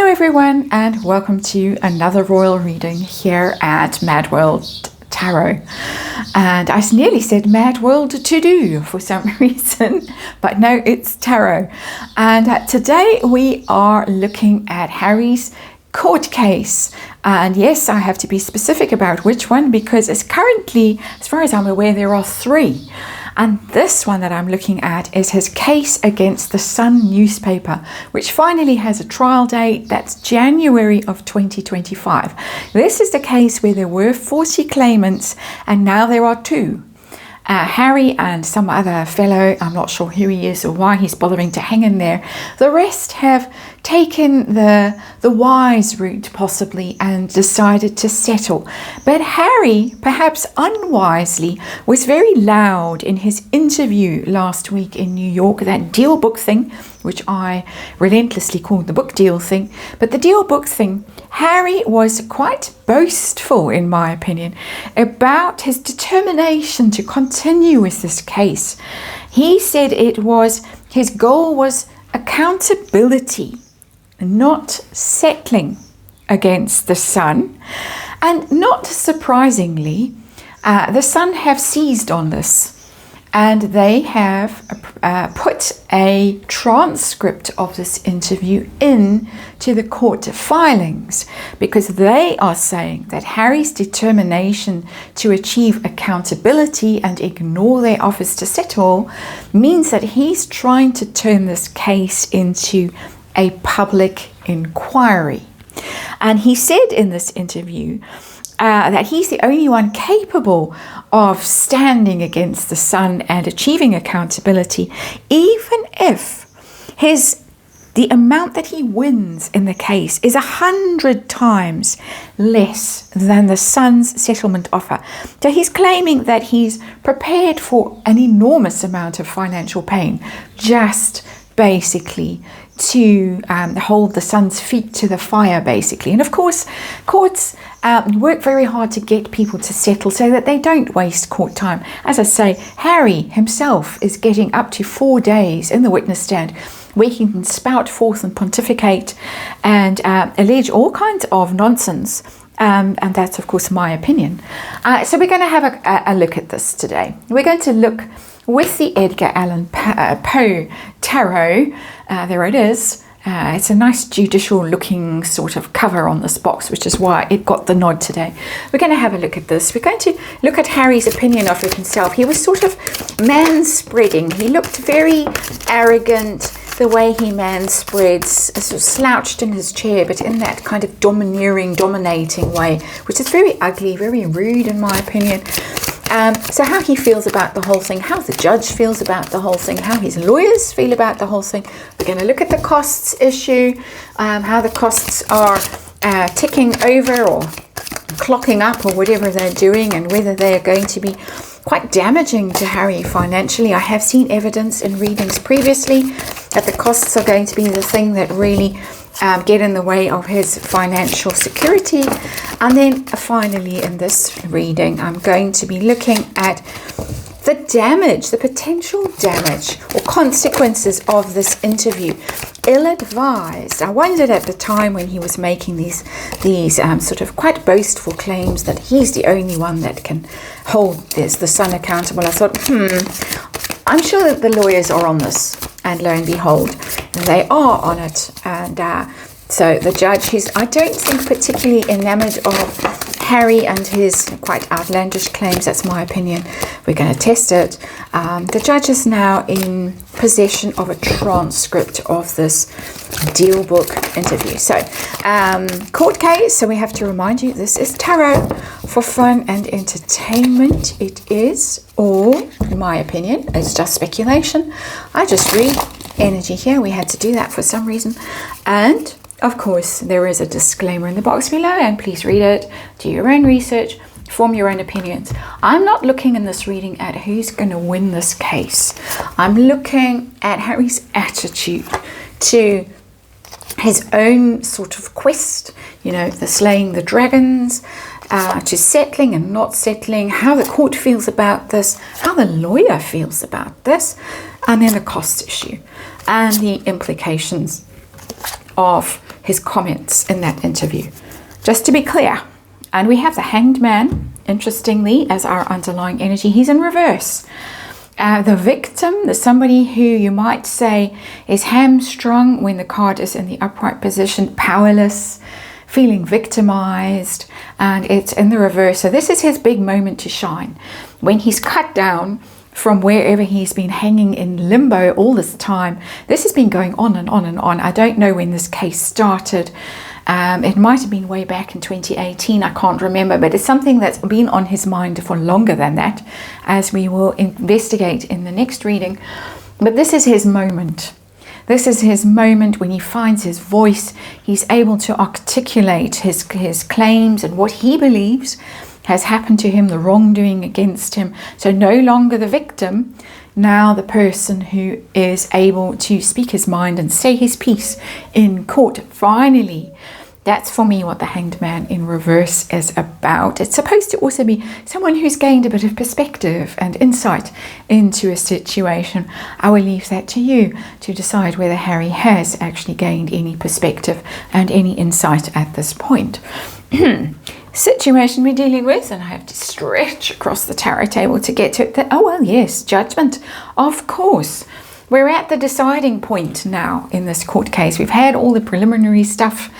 Hello everyone, and welcome to another royal reading here at MadWorldTarot. And I nearly said Mad World to do for some reason, but no, it's tarot. And today we are looking at Harry's court case. And yes, I have to be specific about which one, because it's currently, as far as I'm aware, there are three. And this one that I'm looking at is his case against the Sun newspaper, which finally has a trial date. That's January of 2025. This is the case where there were 40 claimants and now there are two. Harry and some other fellow, I'm not sure who he is or why he's bothering to hang in there. The rest have taken the wise route possibly and decided to settle. But Harry, perhaps unwisely, was very loud in his interview last week in New York, that Dealbook thing, which I relentlessly called the book deal thing. But the Dealbook thing, Harry was quite boastful, in my opinion, about his determination to continue with this case. He said his goal was accountability, not settling against the Sun. And not surprisingly, the Sun have seized on this. And they have put a transcript of this interview in to the court filings, because they are saying that Harry's determination to achieve accountability and ignore their offers to settle means that he's trying to turn this case into a public inquiry. And he said in this interview that he's the only one capable of standing against the Sun and achieving accountability, even if the amount that he wins in the case is 100 times less than the Sun's settlement offer. So he's claiming that he's prepared for an enormous amount of financial pain, just basically to hold the Sun's feet to the fire, basically. And of course, courts work very hard to get people to settle so that they don't waste court time. As I say, Harry himself is getting up to 4 days in the witness stand, where he can spout forth and pontificate and allege all kinds of nonsense. And that's, of course, my opinion. So we're going to have a look at this today. We're going to look with the Edgar Allan Poe tarot. There it is. It's a nice judicial looking sort of cover on this box, which is why it got the nod today. We're going to have a look at this. We're going to look at Harry's opinion of it himself. He was sort of man-spreading. He looked very arrogant, the way he man-spreads, sort of slouched in his chair, but in that kind of dominating way, which is very ugly, very rude in my opinion. So how he feels about the whole thing, how the judge feels about the whole thing, how his lawyers feel about the whole thing. We're going to look at the costs issue, how the costs are ticking over or clocking up or whatever they're doing, and whether they're going to be quite damaging to Harry financially. I have seen evidence in readings previously that the costs are going to be the thing that really get in the way of his financial security. And then finally in this reading, I'm going to be looking at the damage, the potential damage or consequences of this interview. Ill-advised. I wondered at the time when he was making these sort of quite boastful claims that he's the only one that can hold the Sun accountable. I thought, I'm sure that the lawyers are on this, and lo and behold, they are on it. And so the judge, I don't think particularly enamored of Harry and his quite outlandish claims. That's my opinion. We're going to test it. The judge is now in possession of a transcript of this Dealbook interview. So, court case. So we have to remind you, this is tarot for fun and entertainment. It is, or in my opinion, it's just speculation. I just read energy here. We had to do that for some reason. And of course, there is a disclaimer in the box below, and please read it, do your own research, form your own opinions. I'm not looking in this reading at who's going to win this case. I'm looking at Harry's attitude to his own sort of quest, the slaying the dragons, to settling and not settling, how the court feels about this, how the lawyer feels about this, and then the cost issue and the implications of his comments in that interview. Just to be clear. And we have the Hanged Man, interestingly, as our underlying energy. He's in reverse. The victim, somebody who you might say is hamstrung when the card is in the upright position, powerless, feeling victimized, and it's in the reverse. So this is his big moment to shine. When he's cut down from wherever he's been hanging in limbo all this time. This has been going on and on and on. I don't know when this case started. It might have been way back in 2018, I can't remember, but it's something that's been on his mind for longer than that, as we will investigate in the next reading. But this is his moment. This is his moment when he finds his voice. He's able to articulate his claims and what he believes has happened to him, the wrongdoing against him. So no longer the victim, now the person who is able to speak his mind and say his piece in court. Finally, that's for me what the Hanged Man in reverse is about. It's supposed to also be someone who's gained a bit of perspective and insight into a situation. I will leave that to you to decide whether Harry has actually gained any perspective and any insight at this point. Situation we're dealing with, and I have to stretch across the tarot table to get to it. Oh, well, yes, judgment. Of course. We're at the deciding point now in this court case. We've had all the preliminary stuff.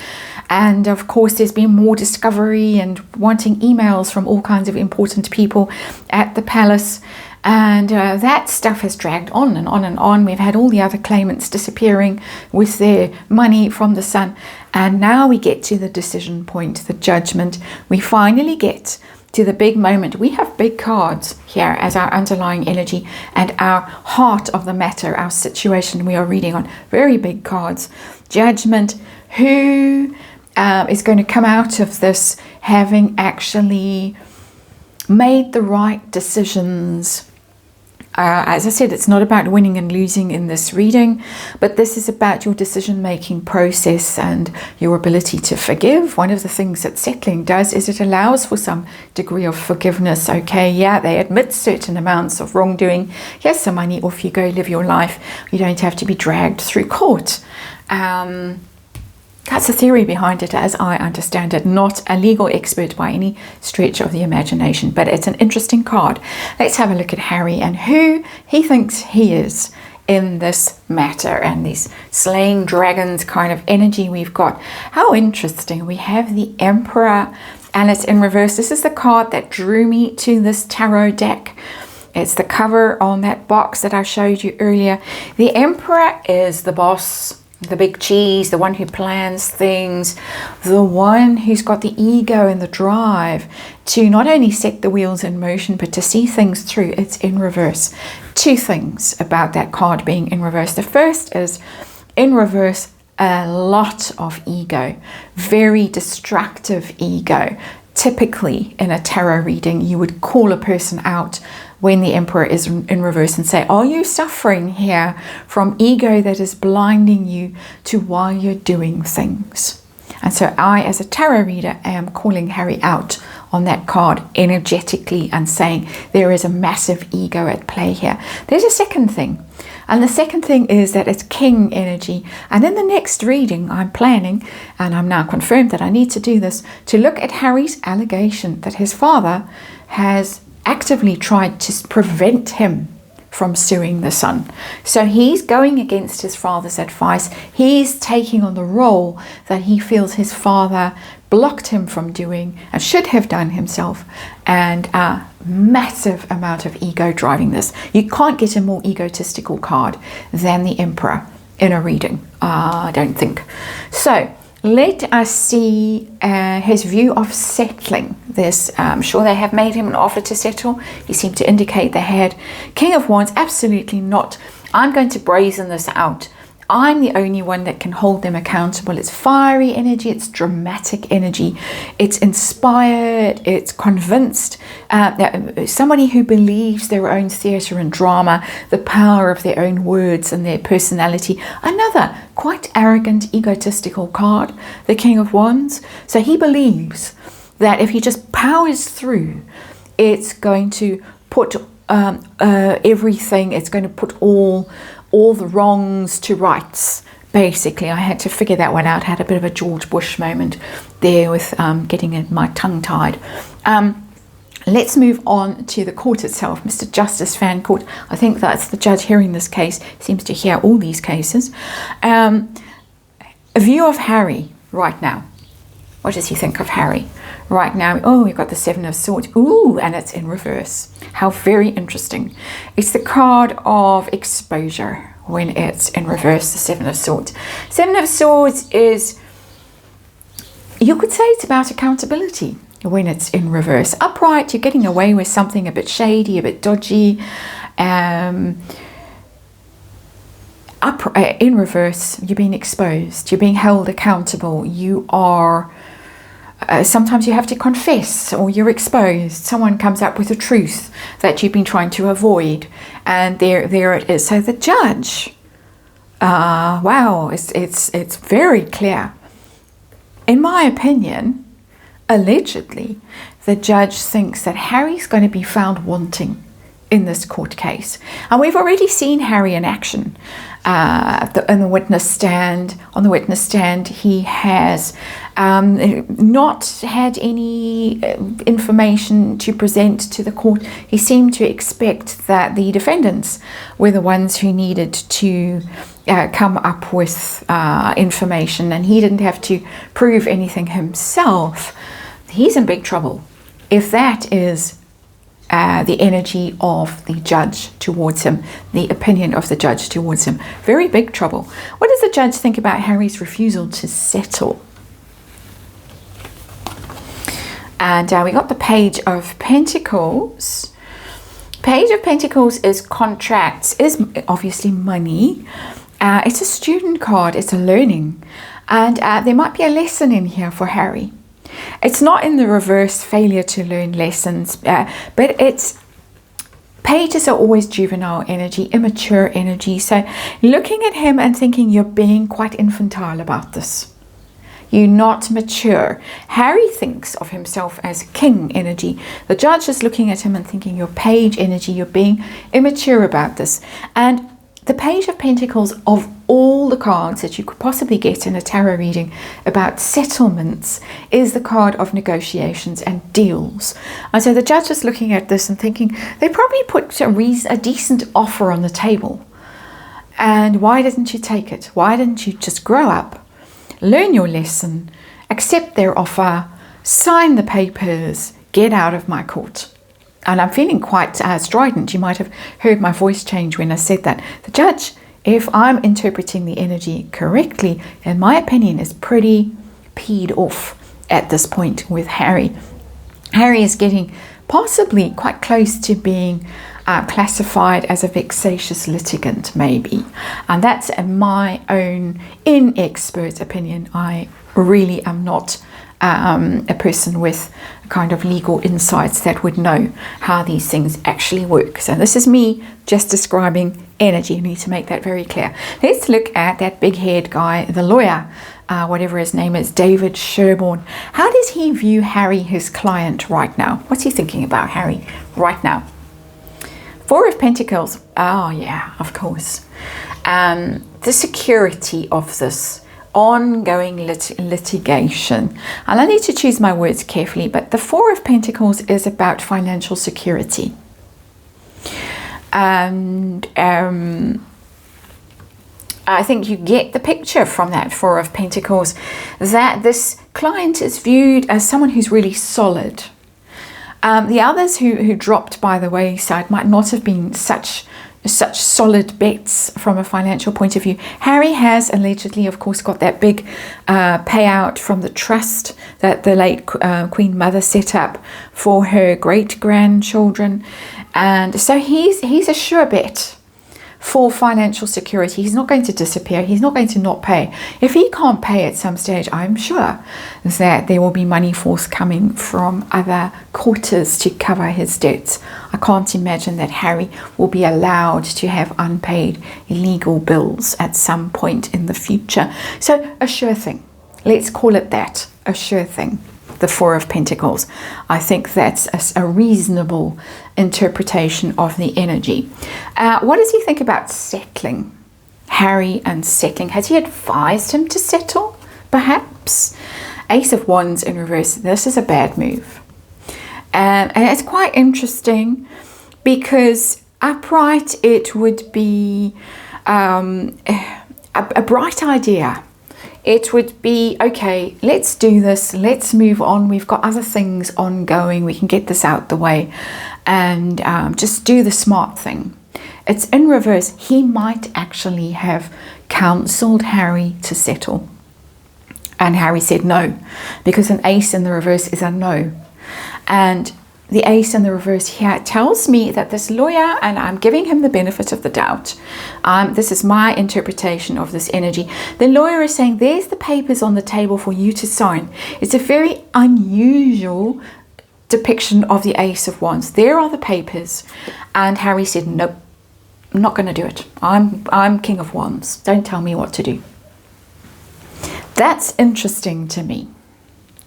And of course, there's been more discovery and wanting emails from all kinds of important people at the palace. And that stuff has dragged on and on and on. We've had all the other claimants disappearing with their money from the sun. And now we get to the decision point, the judgment. We finally get to the big moment. We have big cards here as our underlying energy and our heart of the matter, our situation we are reading on. Very big cards. Judgment. Who is going to come out of this having actually made the right decisions? As I said, it's not about winning and losing in this reading, but this is about your decision-making process and your ability to forgive. One of the things that settling does is it allows for some degree of forgiveness. Okay, yeah, they admit certain amounts of wrongdoing. Here's some money, off you go, live your life. You don't have to be dragged through court. That's the theory behind it, as I understand it. Not a legal expert by any stretch of the imagination, but it's an interesting card. Let's have a look at Harry and who he thinks he is in this matter and this slaying dragons kind of energy we've got. How interesting. We have the Emperor and it's in reverse. This is the card that drew me to this tarot deck. It's the cover on that box that I showed you earlier. The Emperor is the boss, the big cheese, the one who plans things, the one who's got the ego and the drive to not only set the wheels in motion, but to see things through. It's in reverse. Two things about that card being in reverse. The first is in reverse, a lot of ego, very destructive ego. Typically in a tarot reading, you would call a person out when the Emperor is in reverse and say, are you suffering here from ego that is blinding you to why you're doing things? And so I, as a tarot reader, am calling Harry out on that card energetically and saying there is a massive ego at play here. There's a second thing. And the second thing is that it's king energy. And in the next reading, I'm planning, and I'm now confirmed that I need to do this, to look at Harry's allegation that his father has actively tried to prevent him from suing the son. So he's going against his father's advice. He's taking on the role that he feels his father blocked him from doing and should have done himself, and a massive amount of ego driving this. You can't get a more egotistical card than the Emperor in a reading, I don't think. So let us see his view of settling this. I'm sure they have made him an offer to settle. He seemed to indicate they had. King of Wands, absolutely not. I'm going to brazen this out. I'm the only one that can hold them accountable. It's fiery energy, it's dramatic energy, it's inspired, it's convinced. Somebody who believes their own theatre and drama, the power of their own words and their personality. Another quite arrogant, egotistical card, the King of Wands. So he believes that if he just powers through, it's going to put everything, it's going to put all the wrongs to rights, basically, I had to figure that one out. I had a bit of a George Bush moment there with getting my tongue tied. Let's move on to the court itself. Mr. Justice Fancourt, I think that's the judge hearing this case, seems to hear all these cases. A view of Harry right now. What does he think of Harry right now? Oh, we've got the Seven of Swords. Ooh, and it's in reverse. How very interesting. It's the card of exposure when it's in reverse, the Seven of Swords. Seven of Swords is, you could say it's about accountability when it's in reverse. Upright, you're getting away with something a bit shady, a bit dodgy. In reverse, you're being exposed, you're being held accountable, you are, sometimes you have to confess, or you're exposed. Someone comes up with a truth that you've been trying to avoid, and there it is. So the judge, wow, it's very clear. In my opinion, allegedly, the judge thinks that Harry's going to be found wanting in this court case. And we've already seen Harry in action in the witness stand. On the witness stand, he has not had any information to present to the court. He seemed to expect that the defendants were the ones who needed to come up with information, and he didn't have to prove anything himself. He's in big trouble if that is the energy of the judge towards him, the opinion of the judge towards him. Very big trouble. What does the judge think about Harry's refusal to settle? And we got the Page of Pentacles. Page of Pentacles is contracts, is obviously money. It's a student card, it's a learning. And there might be a lesson in here for Harry. It's not in the reverse, failure to learn lessons, but it's, pages are always juvenile energy, immature energy. So looking at him and thinking you're being quite infantile about this. You're not mature. Harry thinks of himself as king energy. The judge is looking at him and thinking you're page energy, you're being immature about this. And the Page of Pentacles, of all the cards that you could possibly get in a tarot reading about settlements, is the card of negotiations and deals. And so the judge is looking at this and thinking they probably put a decent offer on the table. And why didn't you take it? Why didn't you just grow up, learn your lesson, accept their offer, sign the papers, get out of my court? And I'm feeling quite strident. You might have heard my voice change when I said that. The judge, if I'm interpreting the energy correctly, in my opinion, is pretty peed off at this point with Harry. Harry is getting possibly quite close to being classified as a vexatious litigant, maybe. And that's my own inexpert opinion. I really am not a person with kind of legal insights that would know how these things actually work. So this is me just describing energy. I need to make that very clear. Let's look at that big-haired guy, the lawyer, whatever his name is, David Sherborne. How does he view Harry, his client, right now? What's he thinking about Harry right now? Four of Pentacles. Oh yeah, of course. The security of this ongoing litigation. And I need to choose my words carefully, but the Four of Pentacles is about financial security. And I think you get the picture from that Four of Pentacles, that this client is viewed as someone who's really solid. The others who dropped by the wayside might not have been such solid bets from a financial point of view. Harry has allegedly, of course, got that big payout from the trust that the late Queen Mother set up for her great-grandchildren. And so he's a sure bet for financial security. He's not going to disappear. He's not going to not pay. If he can't pay at some stage, I'm sure that there will be money forthcoming from other quarters to cover his debts. I can't imagine that Harry will be allowed to have unpaid illegal bills at some point in the future. So a sure thing. Let's call it that, a sure thing. The Four of Pentacles. I think that's a reasonable interpretation of the energy. What does he think about settling? Harry and settling. Has he advised him to settle, perhaps? Ace of Wands in reverse. This is a bad move. And it's quite interesting because upright it would be a bright idea. It would be, okay, let's do this, let's move on, we've got other things ongoing, we can get this out the way and just do the smart thing. It's in reverse. He might actually have counseled Harry to settle. And Harry said no, because an ace in the reverse is a no. And the ace in the reverse here tells me that this lawyer, and I'm giving him the benefit of the doubt, this is my interpretation of this energy. The lawyer is saying, there's the papers on the table for you to sign. It's a very unusual depiction of the Ace of Wands. There are the papers. And Harry said, nope, I'm not going to do it. I'm King of Wands. Don't tell me what to do. That's interesting to me.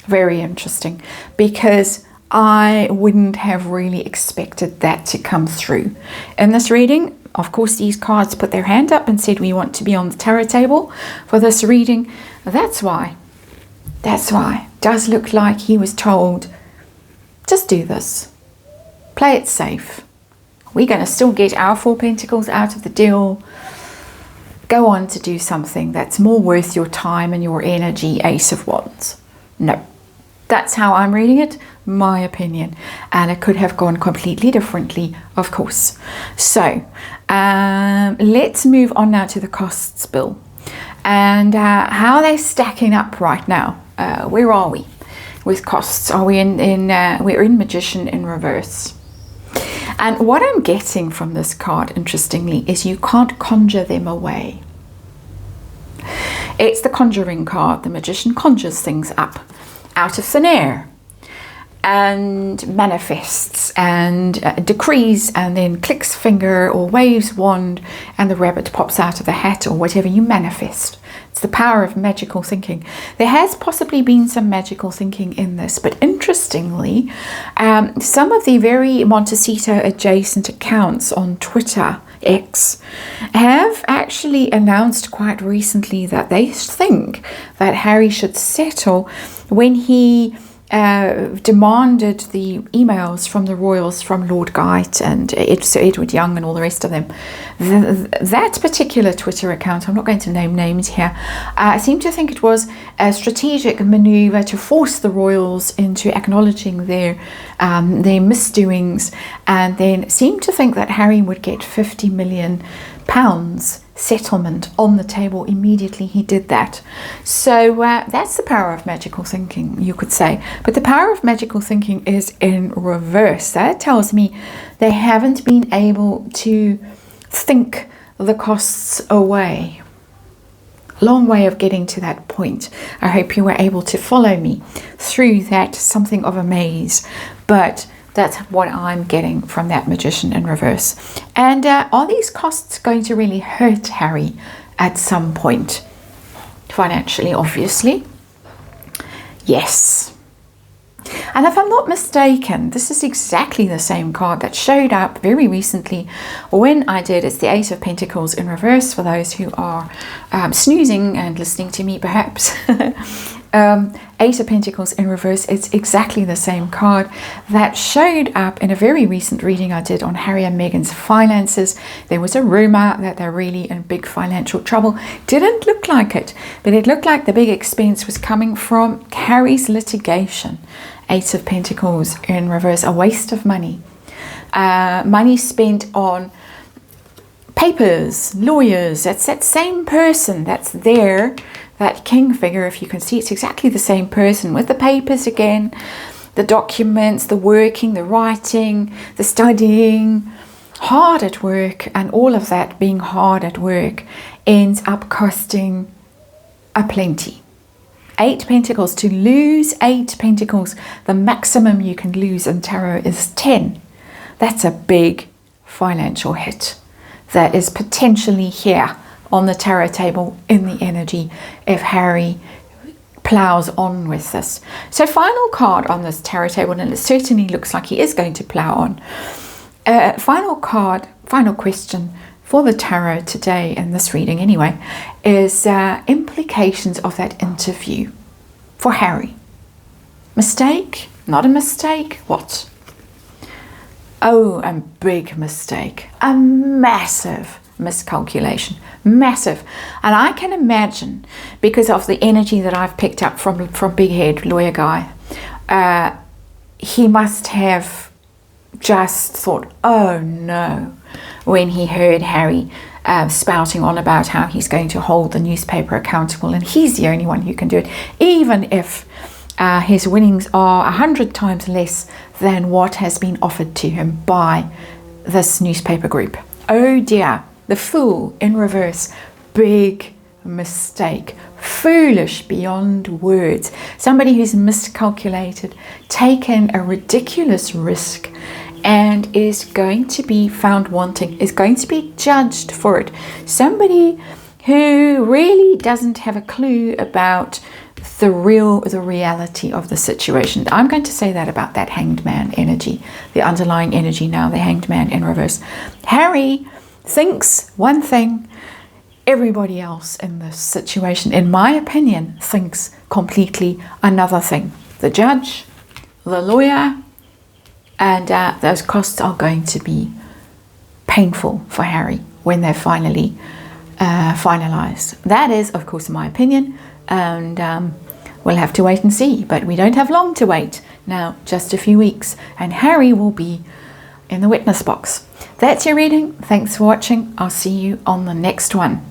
Very interesting. Because I wouldn't have really expected that to come through. In this reading, of course, these cards put their hand up and said we want to be on the tarot table for this reading. That's why. That's why. It does look like he was told, just do this. Play it safe. We're going to still get our 4 pentacles out of the deal. Go on to do something that's more worth your time and your energy, Ace of Wands. No. That's how I'm reading it, my opinion. And it could have gone completely differently, of course. So, let's move on now to the costs bill. And how are they stacking up right now? Where are we with costs? Are we we're in Magician in reverse. And what I'm getting from this card, interestingly, is you can't conjure them away. It's the conjuring card. The Magician conjures things up out of thin air and manifests and decrees and then clicks finger or waves wand and the rabbit pops out of the hat or whatever you manifest. It's the power of magical thinking. There has possibly been some magical thinking in this, but interestingly, some of the very Montecito adjacent accounts on Twitter, X, have actually announced quite recently that they think that Harry should settle when he demanded the emails from the royals, from Lord Guyte and Sir Edward Young and all the rest of them. That particular Twitter account, I'm not going to name names here, I seem to think it was a strategic maneuver to force the royals into acknowledging their misdoings, and then seemed to think that Harry would get £50 million settlement on the table immediately he did that. So that's the power of magical thinking, you could say. But the power of magical thinking is in reverse. That tells me they haven't been able to think the costs away. Long way of getting to that point. I hope you were able to follow me through that, something of a maze. But that's what I'm getting from that Magician in reverse. And are these costs going to really hurt Harry at some point? Financially, obviously. Yes. And if I'm not mistaken, this is exactly the same card that showed up very recently when I did. It's the Ace of Pentacles in reverse, for those who are snoozing and listening to me perhaps. Ace of Pentacles in reverse. It's exactly the same card that showed up in a very recent reading I did on Harry and Meghan's finances. There was a rumor that they're really in big financial trouble. Didn't look like it, but it looked like the big expense was coming from Harry's litigation. Ace of Pentacles in reverse, a waste of money. Money spent on papers, lawyers. That's that same person that's there. That king figure, if you can see, it's exactly the same person with the papers again, the documents, the working, the writing, the studying, hard at work, and all of that being hard at work ends up costing a plenty. 8 pentacles. To lose 8 pentacles, the maximum you can lose in tarot is 10. That's a big financial hit that is potentially here on the tarot table in the energy if Harry plows on with this. So final card on this tarot table, and it certainly looks like he is going to plow on. Final card, final question for the tarot today, in this reading anyway, is implications of that interview for Harry. Mistake? Not a mistake? What? Oh, a big mistake. A massive miscalculation. Massive. And I can imagine, because of the energy that I've picked up from Big Head Lawyer Guy, he must have just thought, oh no, when he heard Harry spouting on about how he's going to hold the newspaper accountable and he's the only one who can do it, even if his winnings are 100 times less than what has been offered to him by this newspaper group. Oh dear, the Fool in reverse. Big mistake. Foolish beyond words. Somebody who's miscalculated, taken a ridiculous risk, and is going to be found wanting, is going to be judged for it. Somebody who really doesn't have a clue about the reality of the situation. I'm going to say that about that Hanged Man energy, the underlying energy now, the Hanged Man in reverse. Harry thinks one thing, everybody else in this situation, in my opinion, thinks completely another thing. The judge, the lawyer, and those costs are going to be painful for Harry when they're finally finalized. That is, of course, my opinion, and we'll have to wait and see. But we don't have long to wait now, just a few weeks, and Harry will be in the witness box. That's your reading. Thanks for watching. I'll see you on the next one.